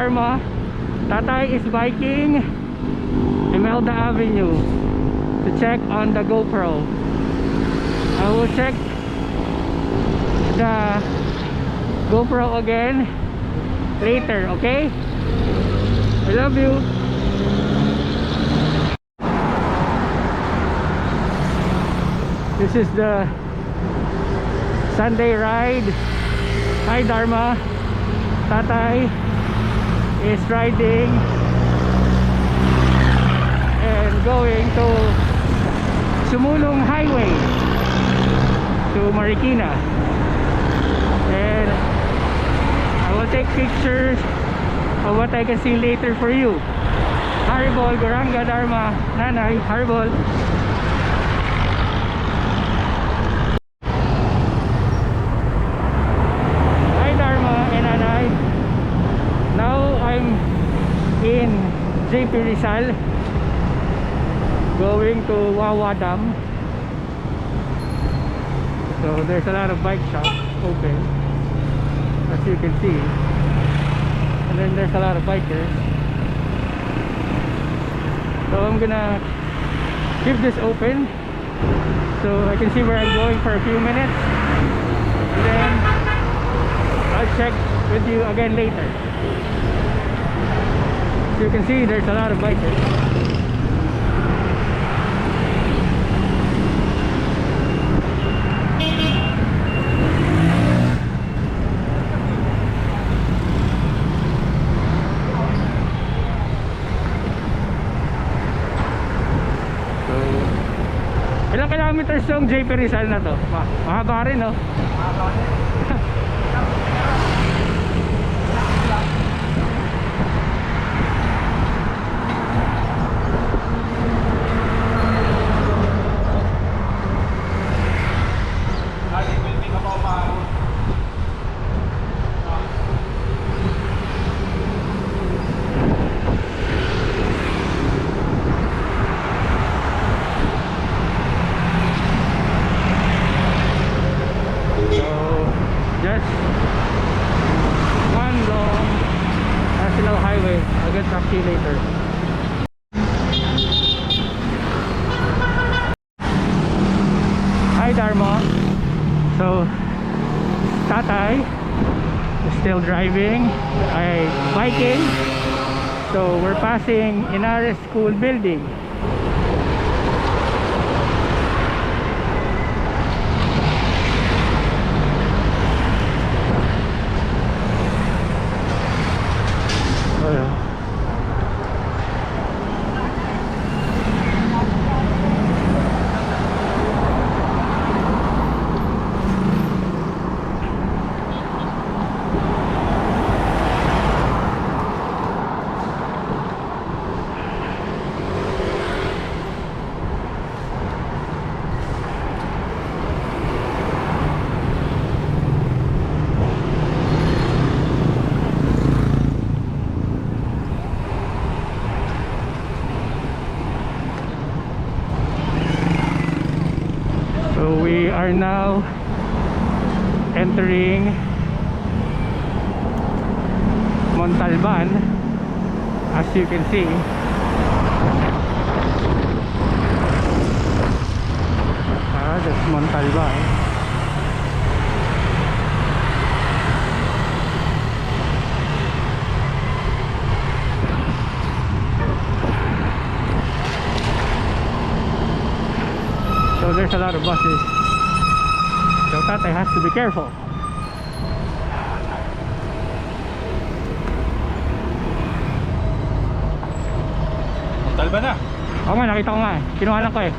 Dharma. Tatay is biking Imelda Avenue to check on the GoPro. I will check the GoPro again later, okay? I love you. This is the Sunday ride. Hi Dharma. Tatay is riding and going to Sumulong Highway to Marikina, and I will take pictures of what I can see later for you. Haribol, Goranga Dharma, Nanay, Haribol. Hi Dharma and Nanay. Now I'm in JP Rizal, going to Wawa Dam. So there's a lot of bike shops open, as you can see, and then there's a lot of bikers. So I'm gonna keep this open so I can see where I'm going for a few minutes, and then I'll check with you again later. As you can see, there's a lot of bikers. Ilang kilometers yung JP Rizal na to? Mahaba rin, no? Mahaba rin. Just one long national highway. I'll get back to you later. Hi Dharma. So Tatay is still driving, I biking. So we're passing Inares School building. We are now entering Montalban, as you can see. That's Montalban. So there's a lot of buses, so Tatay has to be careful. Montalban na? Oo nga, nakita ko nga eh. Kinuha lang ko eh.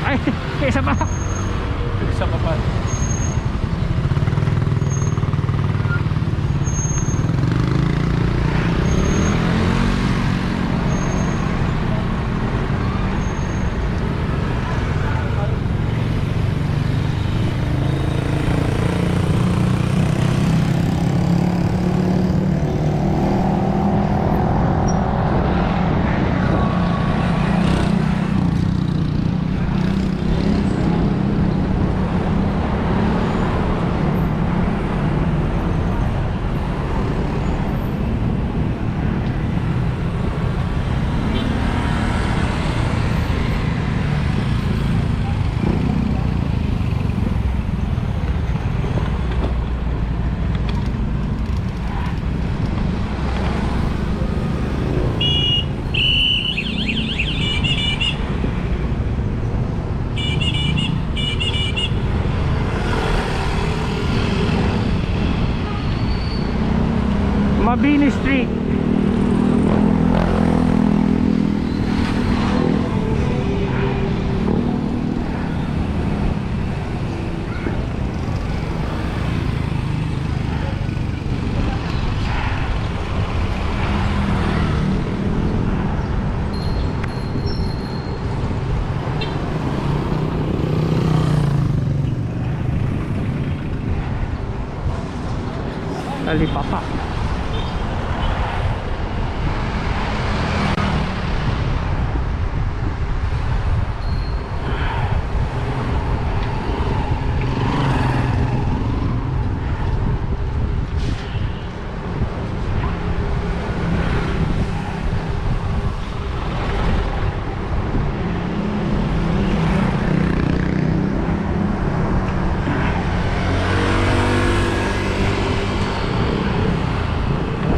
Ay, isa pa. Isa pa pa. Mabini Street. Talipapa.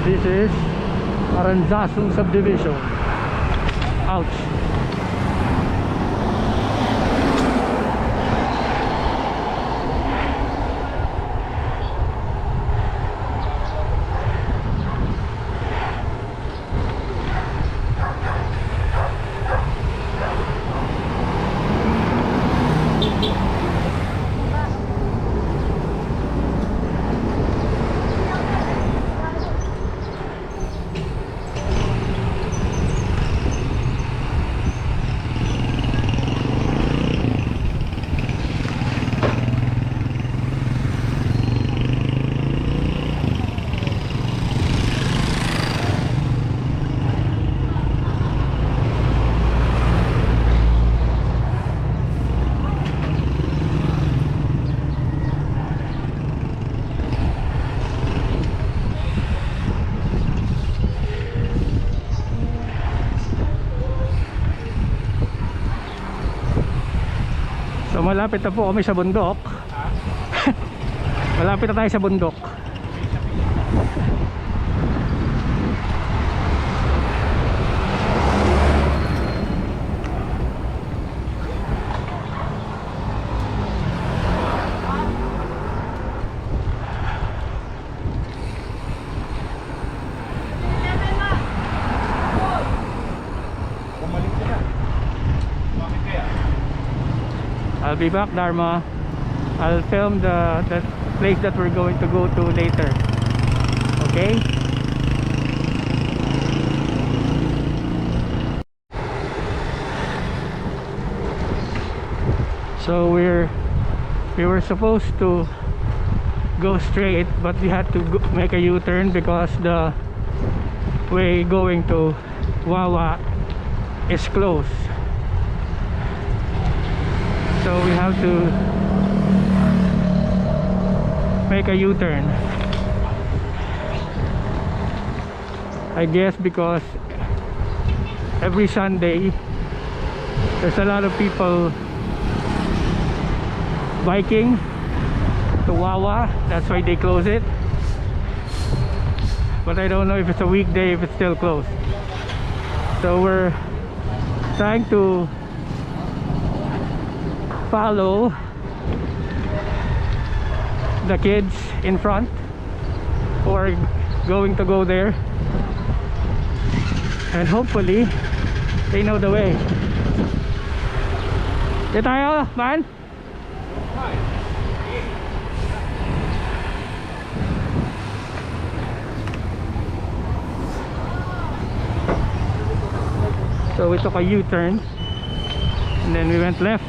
This is Aranzazu subdivision. Ouch. So malapit na po kami sa bundok. Malapit na tayo sa bundok. Bumalik ka na. Bakit kaya? I'll be back, Dharma. I'll film the place that we're going to go to later. Okay? So we were supposed to go straight, but we had to make a U-turn because the way going to Wawa is closed. So we have to make a U-turn. I guess because every Sunday there's a lot of people biking to Wawa. That's why they close it. But I don't know if it's a weekday, if it's still closed. So we're trying to follow the kids in front who are going to go there, and hopefully they know the way. Di tayo, man? So we took a U-turn and then we went left.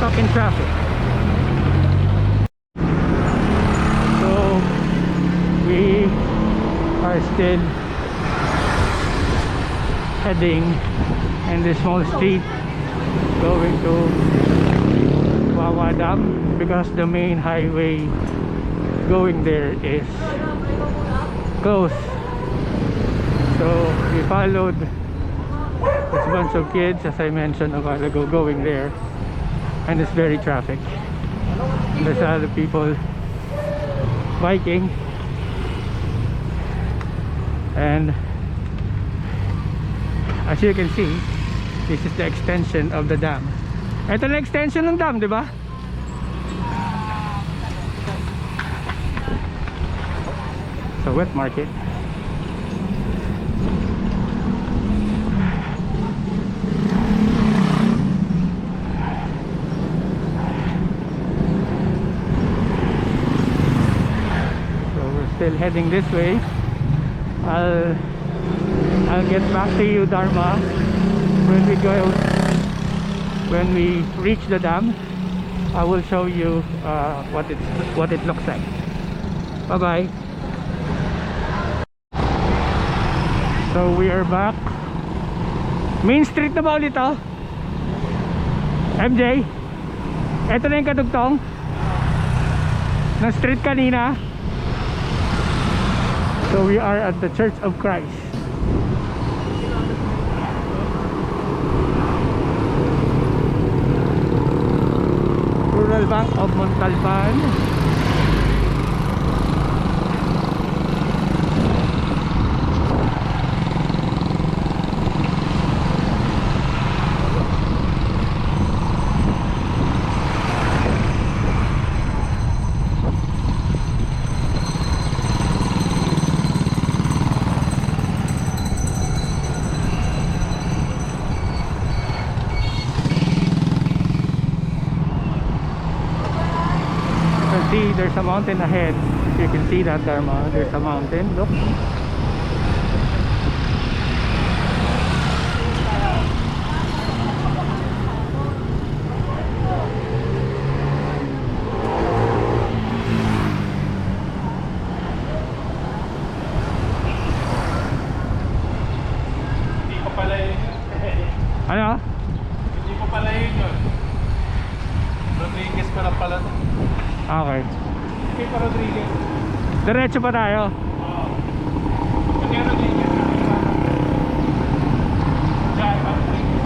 Stuck in traffic. are still heading in this small street going to Wawa Dam, because the main highway going there is closed. So we followed this bunch of kids, as I mentioned a while ago, going there, and it's very traffic. There's other people biking, and as you can see, this is the extension of the dam. Ito na extension ng dam, di ba? So wet market. Still heading this way. I'll get back to you, Dharma, when we reach the dam. I will show you what it looks like. Bye bye. So we are back. Main street na ba ulit to? MJ, eto na yung katugtong na street kanina. So we are at the Church of Christ. Rural Bank of Montalban. See, there's a mountain ahead. If you can see that, Dharma, there's a mountain. Look. Hindi ko pala yun. Ano? Hindi ko pala yun. Rodriguez pa lang pala. Okay. Okay pa Rodriguez. Diretso pa tayo. Oo. Pati yung Rodriguez. Diyan pa Rodriguez.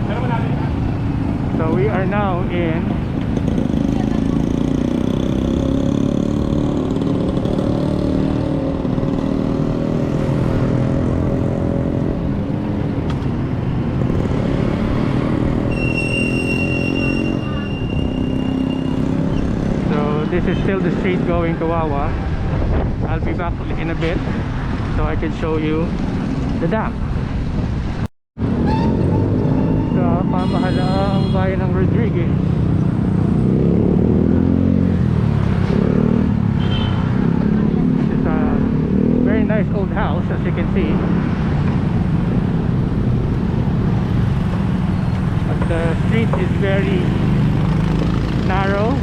Pero malapit na. So we are now in this is still the street going to Wawa. I'll be back in a bit so I can show you the dam. Sa pamahalaang bayan ng Rodriguez. It's a very nice old house, as you can see. But the street is very narrow,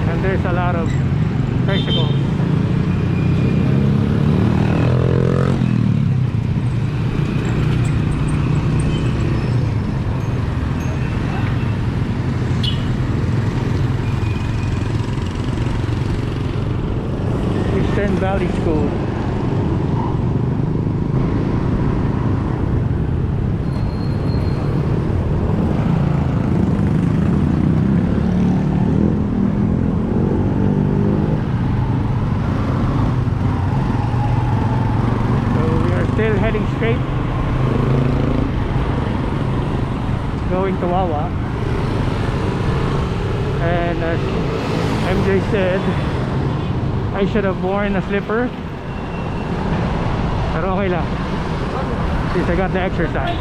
and there's a lot of bicycles. Eastern Valley School. Heading straight going to Wawa, and as MJ said, I should have worn a slipper, pero okay lang since I got the exercise.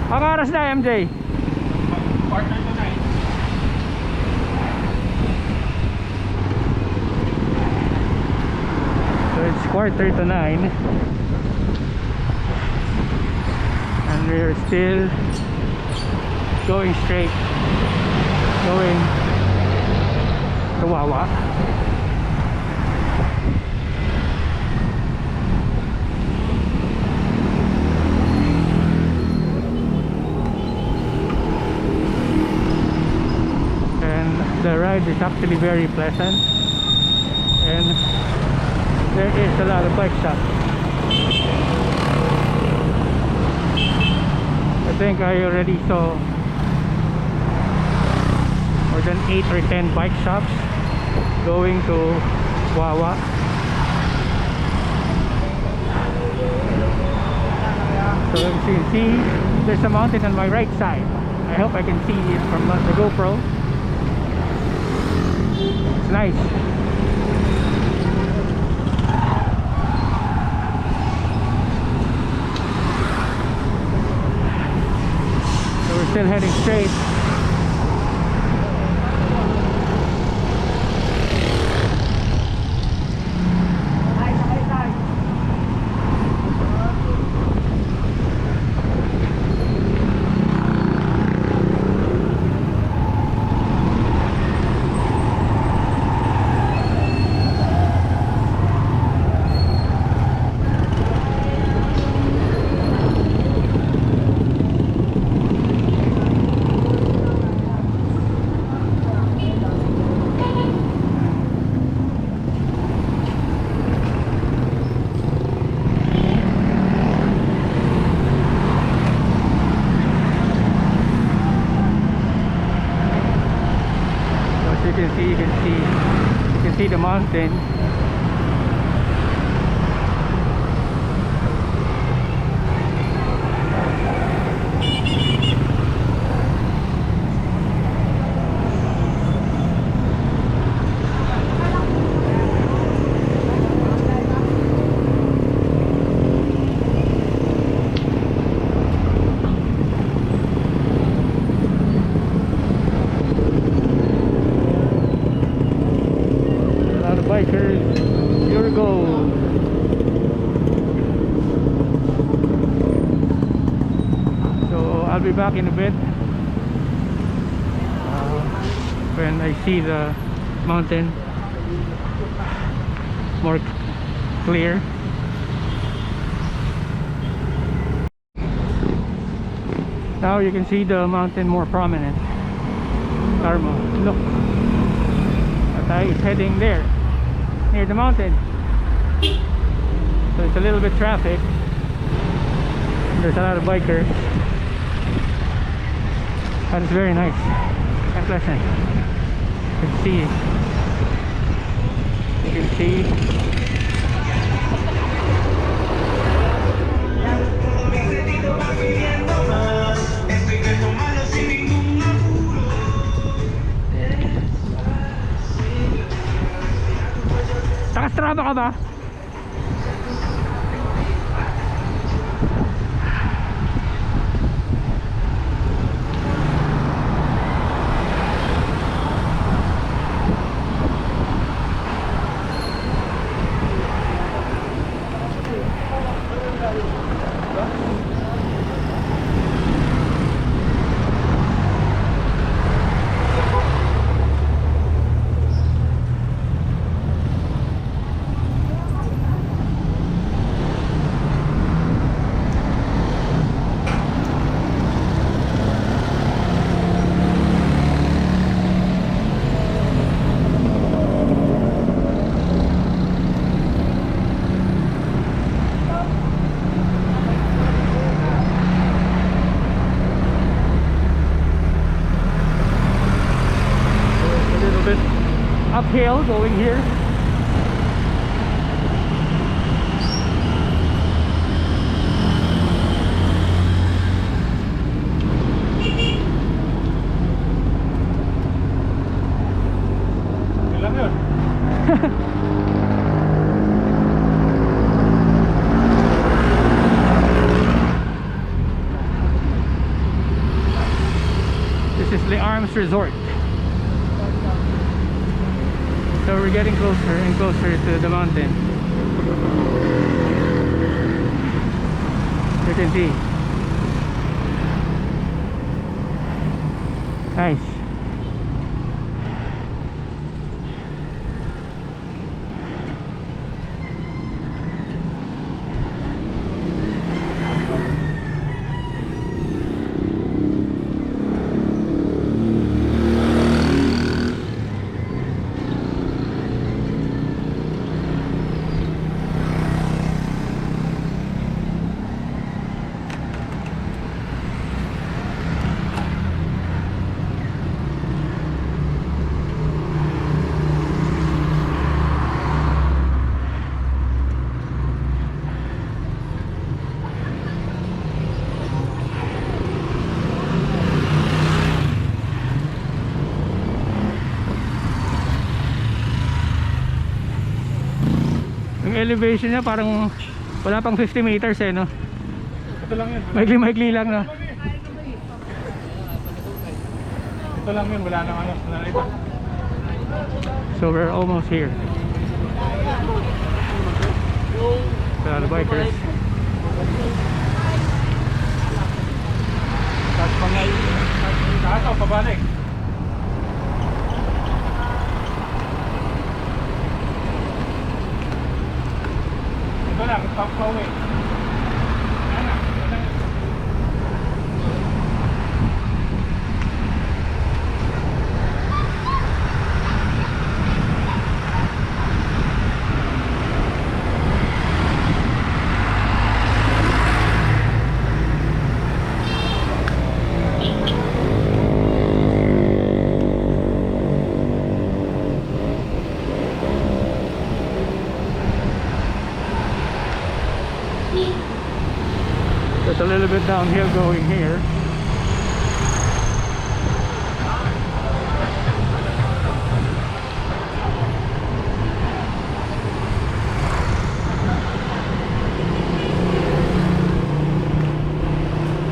Ang oras na, MJ? Partner to night. So it's 8:45 and we're still going straight, going to Wawa. And the ride is actually very pleasant, and there is a lot of bike shops. I think I already saw more than 8 or 10 bike shops going to Wawa. So as you can see, there's a mountain on my right side. I hope I can see it from the GoPro. It's nice. We're still heading straight. You can see the mountain. Bikers, your goal. So I'll be back in a bit when I see the mountain more clear. Now you can see the mountain more prominent. Karma, look, Atay is heading there, near the mountain. So it's a little bit traffic. There's a lot of bikers, but it's very nice and pleasant. You can see Nakastrada ka ba? Uphill going here. Ilang yun? This is Les Arms Resort. So we're getting closer and closer to the mountain. You can see. Nice. Elevation niya parang wala pang 50 meters eh, no? Ito lang yun. Maikli-maikli lang, no? Ito lang yun. Wala nang ano. Wala na iba. So we're almost here. A lot of bikers. Tapos pangay. Taas o pabalik. Ito lang. Pauwi. There's a little bit downhill going here.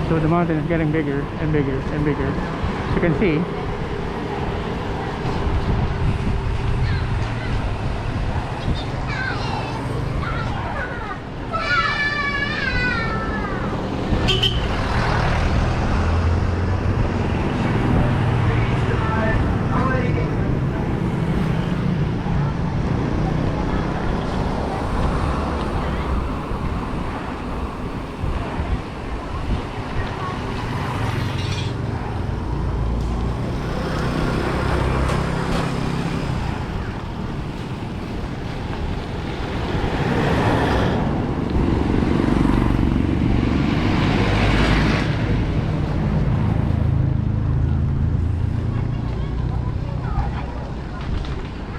So the mountain is getting bigger and bigger and bigger. As you can see.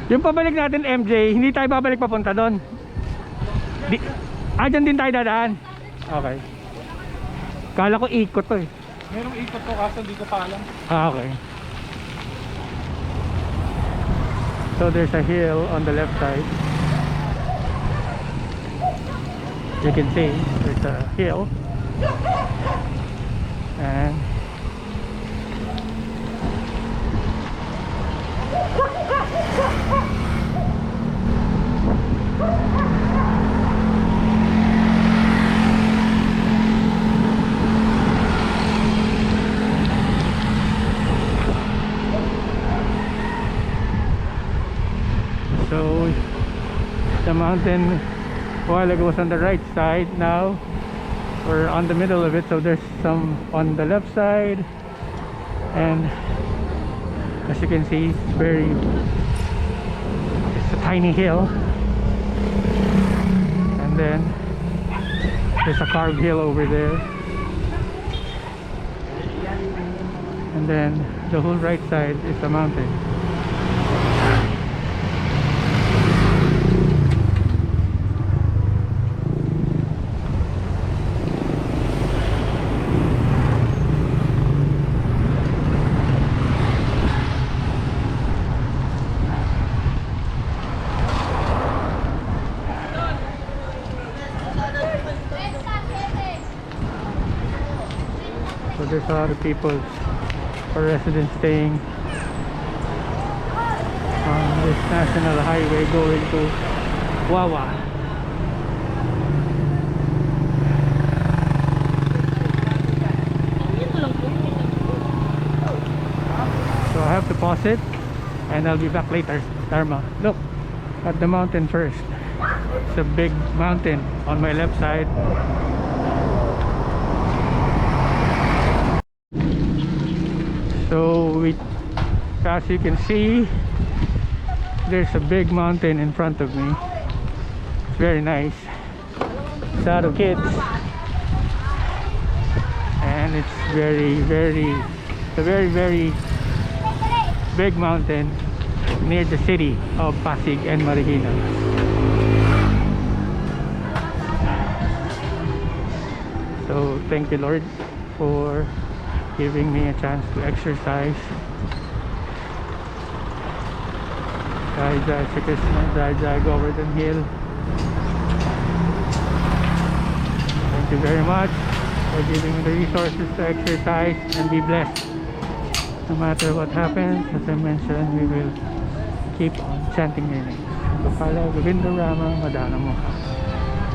Yung pabalik natin MJ, hindi tayo babalik papunta doon. Dyan din tayo dadaan. Okay. Kala ko ikot to eh. Merong ikot to kaso hindi ko pa alam. Okay. So there's a hill on the left side. You can see there's a hill. And so the mountain a while ago was on the right side. Now we're on the middle of it, so there's some on the left side, and as you can see it's a tiny hill, and then there's a carved hill over there, and then the whole right side is a mountain. So there's a lot of people for residents staying on this national highway going to Wawa. So I have to pause it and I'll be back later. Dharma, look at the mountain first. It's a big mountain on my left side. So as you can see, there's a big mountain in front of me. It's very nice. It's out of kids, and it's a very big mountain near the city of Pasig and Marikina. So thank you, Lord, for giving me a chance to exercise. Jai Jai Shri Krishna, Jai Jai Govardhan Hill. Thank you very much for giving me the resources to exercise and be blessed. No matter what happens, as I mentioned, we will keep on chanting your name. Gopala Govinda Rama Madana Moha.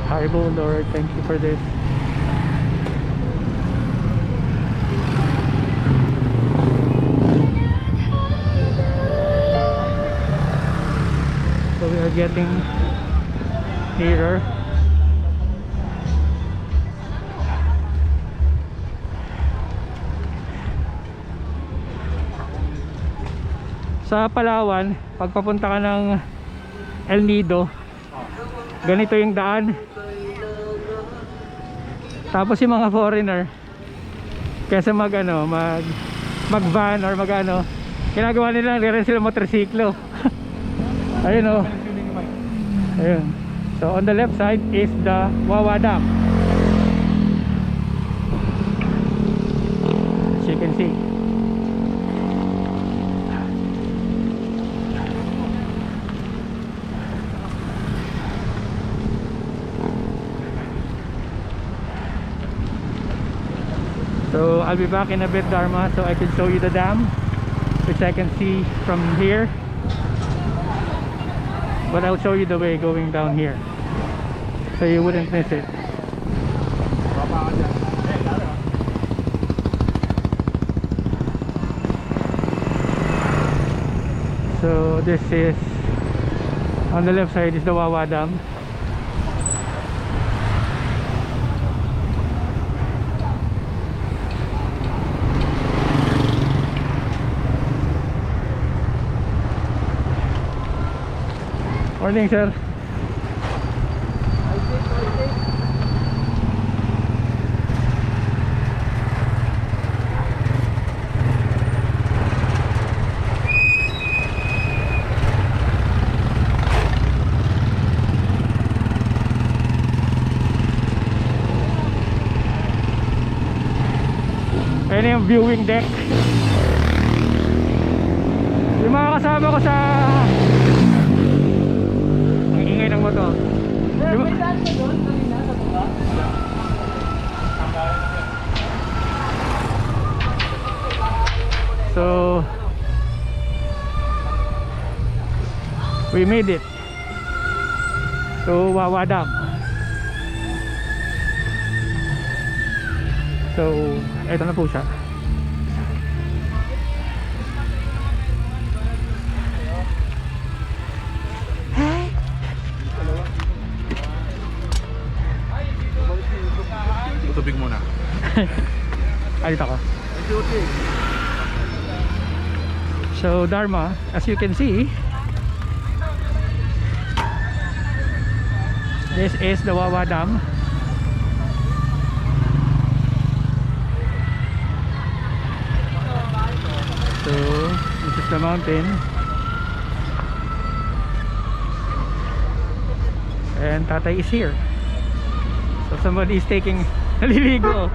Haribo, Lord, thank you for this. So we are getting nearer. Sa Palawan, pag papunta ka ng El Nido, ganito yung daan. Tapos yung mga foreigner, kaysa mag van or ginagawa nila, rin sila motorsiklo. Ayun o. Ayun. So on the left side is the Wawa Dam, as you can see. So I'll be back in a bit, Dharma, so I can show you the dam, which I can see from here. But I'll show you the way going down here, so you wouldn't miss it. So this is, on the left side is the Wawa Dam. Morning, sir. Ayan yung viewing deck. Yung mga kasama ko sa ng motor. So we made it to Wawa Dam. So eto na po siya. Tubig muna. Alita ko. So Dharma, as you can see, this is the Wawa Dam. So this is the mountain, and Tatay is here. So somebody is taking naliligo.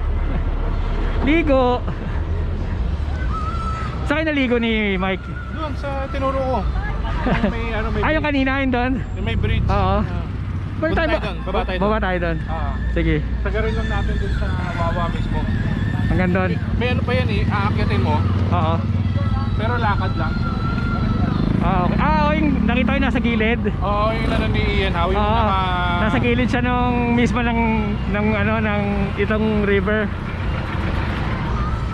Ligo. Saan kayo naligo ni Mike? Doon sa tinuro ko. May Ay, yung kanina yun doon? may bridge. Oo. Punta tayo doon. Baba tayo doon. Baba tayo doon. Sige. Sagarin lang natin doon sa Wawa mismo. Hanggang doon. May ano pa yan eh, aakyatin mo, Oo. pero lakad lang. Okay. Yung nakita ko yung nasa gilid. Oo, yung ano ni Ian Howe, yung Oo. naka... Nasa gilid siya nung mismo ng itong river.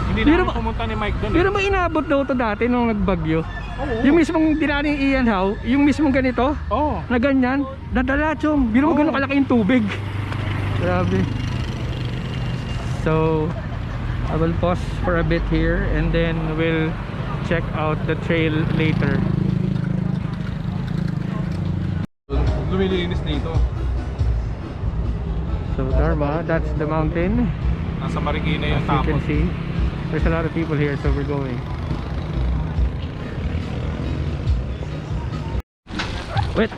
Hindi Pero na pumunta ni Mike doon Pero may inabot daw to dati nung nagbagyo. Oo. Yung mismong dinaanan ni Ian Howe, yung mismong ganito, Oo. na ganyan, nadala chong. Biro mo Oo. ganun kalaki yung tubig. Grabe. So, I will pause for a bit here and then we'll check out the trail later. Lumilinis dito. So, Dharma, that's the mountain. Nasa Marikina yung As you can tapos. see, there's a lot of people here, so we're going. Wait.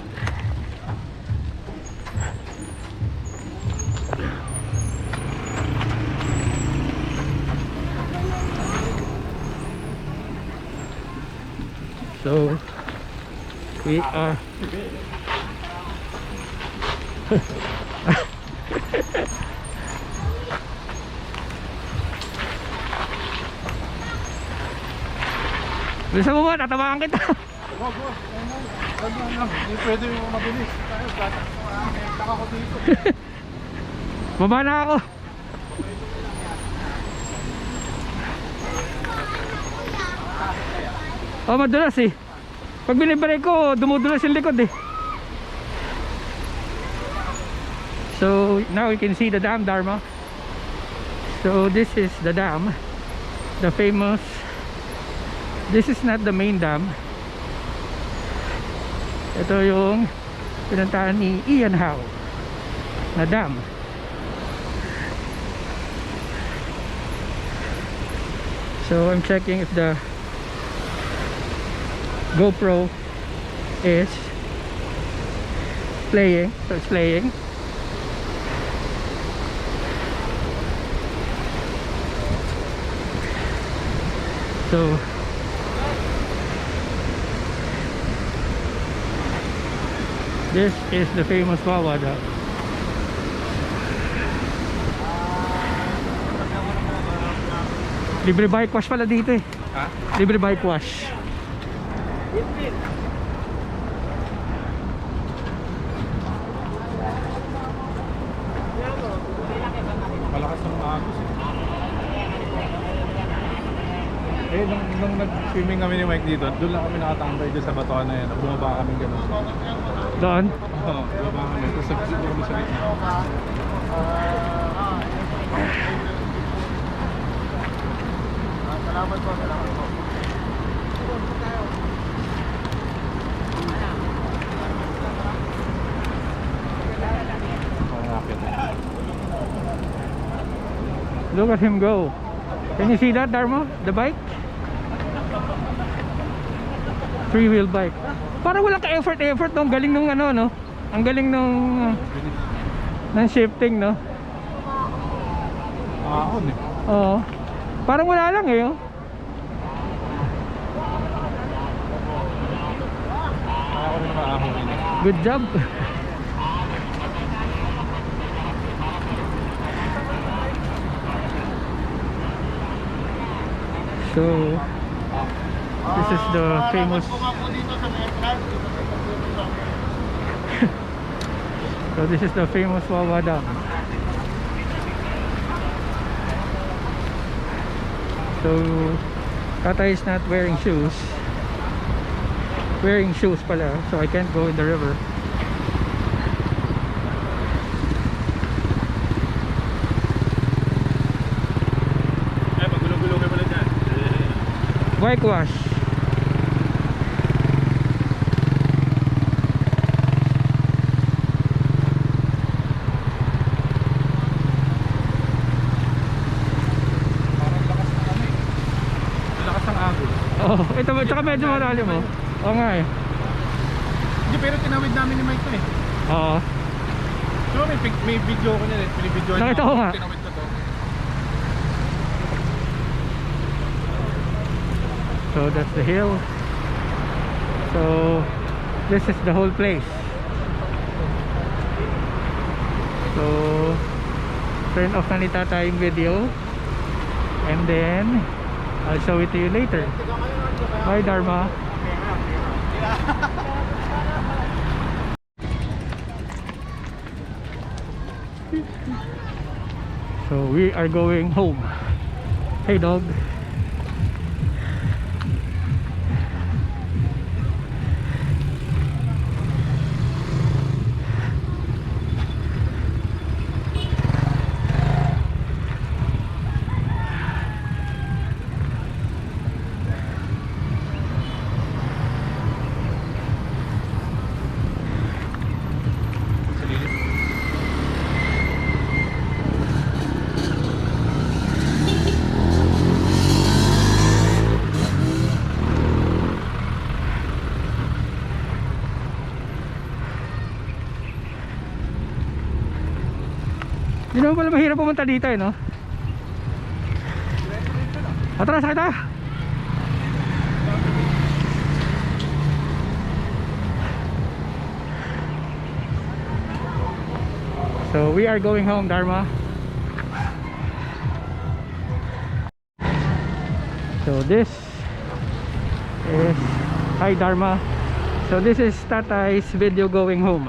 So we are Bisa mo ba? Tatamaan kita. Wag. Hindi pwede yung mabilis. Tayo, taka ko dito. Baba na ako. Oh, madulas eh. Pag binibreak ko, dumudulas yung likod eh. So now you can see the dam, Dharma. So this is the dam, the famous. This is not the main dam. Ito yung pinuntahan ni Ian Howe na dam. So I'm checking if the GoPro is playing. So it's playing. So this is the famous Wawa Dam. Libre bike wash pala dito eh. Ha? Libre bike wash. Malakas ng agos eh. Nung nag-swimming kami ni Mike dito, doon lang kami nakatambay doon sa batuan na yan. Bumaba kami gano'n. Doon. Oo, bumaba kami. Tapos dito kami sa gitna. Salamat po. Look at him go. Can you see that, Dharma? The bike? Three-wheel bike. Parang walang ka-effort no? Ang galing nung ano, no? Ang galing nung ng shifting, no? Ahon eh. Oo. Parang wala lang eh, oh. Kaya ko rin naman ahon eh. Good job. So this is the famous so this is the famous Wawa Dam. So Tata is not wearing shoes. Wearing shoes pala, so I can't go in the river. Eh, magulo-gulo kayo pala dyan. Bike wash. Parang lakas ng ano eh. Lakas ng agos. Oh, ito tsaka medyo malalim mo. Oo nga eh. Hindi, pero tinawid namin ni Mike to eh. Oo. So may video ko niya eh. Pinibidyo niya. Nakita ko nga. Tinawid ko to. So that's the hill. So this is the whole place. So turn off na ni Tata yung video. and then I'll show it to you later. Bye, Dharma. So we are going home. Hey, dog. Hindi naman pala mahirap pumunta dito no? Atras, sakit ah! So we are going home, Dharma. So this is, hi Dharma. So this is Tatay's video going home.